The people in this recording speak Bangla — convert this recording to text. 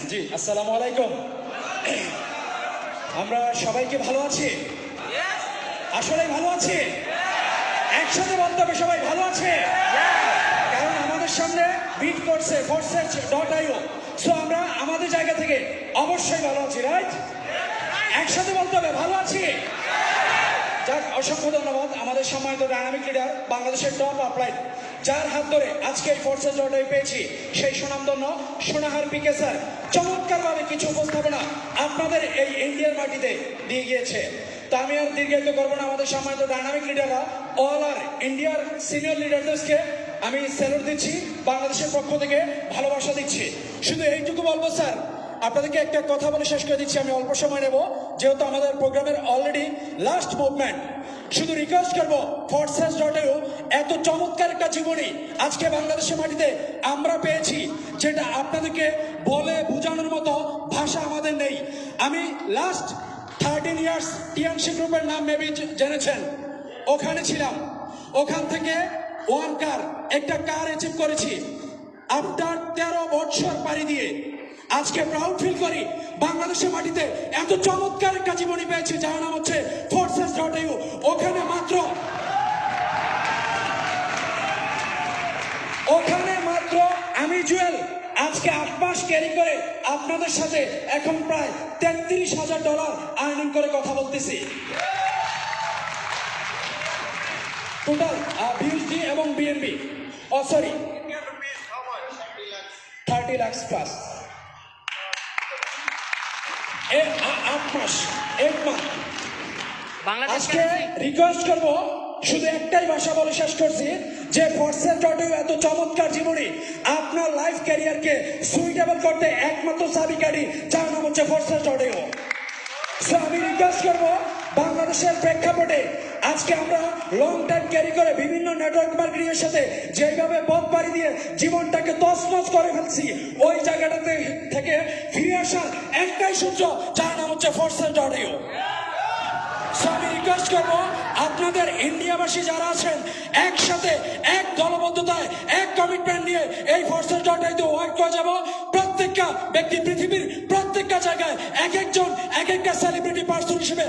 জি আসসালামু আলাইকুম। আমরা সবাইকে ভালো আছি, আসলে ভালো আছি, একসাথে বলতে হবে সবাই ভালো আছে, কারণ আমাদের সামনে বিট করছে forces.io। সো আমরা আমাদের জায়গা থেকে অবশ্যই ভালো আছি, রাইট? একসাথে বলতে হবে ভালো আছি। যাক, অসংখ্য ধন্যবাদ আমাদের সম্মানিত ডাইনামিক লিডার, বাংলাদেশের টপ আপলাইন, যার হাত ধরে আজকে এই forces.io পেয়েছি, সেই সুনামধন্য সোনাহার পিকে স্যার চমৎকারভাবে কিছু উপস্থাপনা আপনাদের এই ইন্ডিয়ার মাটিতে দিয়ে গিয়েছে। তা আমি আর দীর্ঘায়িত করবো না। আমাদের সম্মানিত ডাইনামিক লিডাররা, অল আর ইন্ডিয়ার সিনিয়র লিডারদেরকে আমি স্যালুট দিচ্ছি, বাংলাদেশের পক্ষ থেকে ভালোবাসা দিচ্ছি। শুধু এইটুকু বলবো স্যার, আপনাদেরকে একটা কথা বলে শেষ করে দিচ্ছি, আমি অল্প সময় নেব যেহেতু আমাদের প্রোগ্রামের অলরেডি লাস্ট মুভমেন্ট। শুধু রিকোয়েস্ট করবো forces.io এত চমৎকার একটা জীবনী আজকে বাংলাদেশের মাটিতে আমরা পেয়েছি, যেটা আপনাদেরকে বলে বোঝানোর মতো ভাষা আমাদের নেই। আমি লাস্ট 13 ইয়ার্স টিএনসি গ্রুপের নাম মেবি জেনেছেন, ওখানে ছিলাম। ওখান থেকে একটা কার অ্যাচিভ করেছি আফটার 13 বছর পাড়ি দিয়ে। আজকে প্রাউড ফিল করি বাংলাদেশের মাটিতে এত চমৎকার একটা জীবনী পেয়েছি, যার নাম হচ্ছে forces.io। ওখানে মাত্র আমি জুয়েল আজকে 8 মাস ক্যারি করে আপনাদের সাথে এখন প্রায় $33,000 আর্নিং করে কথা বলতেছি। টোটাল বিউসডি এবং বিএনবি, সরি 30 লাখ প্লাস। 8 মাস আজকে রিকোয়েস্ট করবো, শুধু একটাই ভাষা বলে শেষ করছি, যে forces.io এত চমৎকার জীবনী আপনার লাইফ ক্যারিয়ারকে সুইটেবল করতে একমাত্র চাবিকাঠি, যার নাম হচ্ছে forces.io। সো আমি রিকোয়েস্ট করবো, বাংলাদেশের প্রেক্ষাপটে আজকে আমরা লং টাইম ক্যারি করে বিভিন্ন নেটওয়ার্ক মার্কেটিংয়ের সাথে যেভাবে পথ পাড়ি দিয়ে জীবনটাকে তছনছ করে ফেলছি, ওই জায়গাটাতে থেকে ফিরে আসার একটাই সূত্র, যার নাম হচ্ছে forces.io। আমি রিকোয়েস্ট করবো আপনাদের ইন্ডিয়াবাসী যারা আছেন, একসাথে এক দলবদ্ধতায় এক কমিটমেন্ট নিয়ে এই forces.io ওয়ার্ক করে যাব। প্রত্যেকটা ব্যক্তি পৃথিবীর প্রত্যেকটা জায়গায় এক একজন এক একটা সেলিব্রিটি পার্সন হিসেবে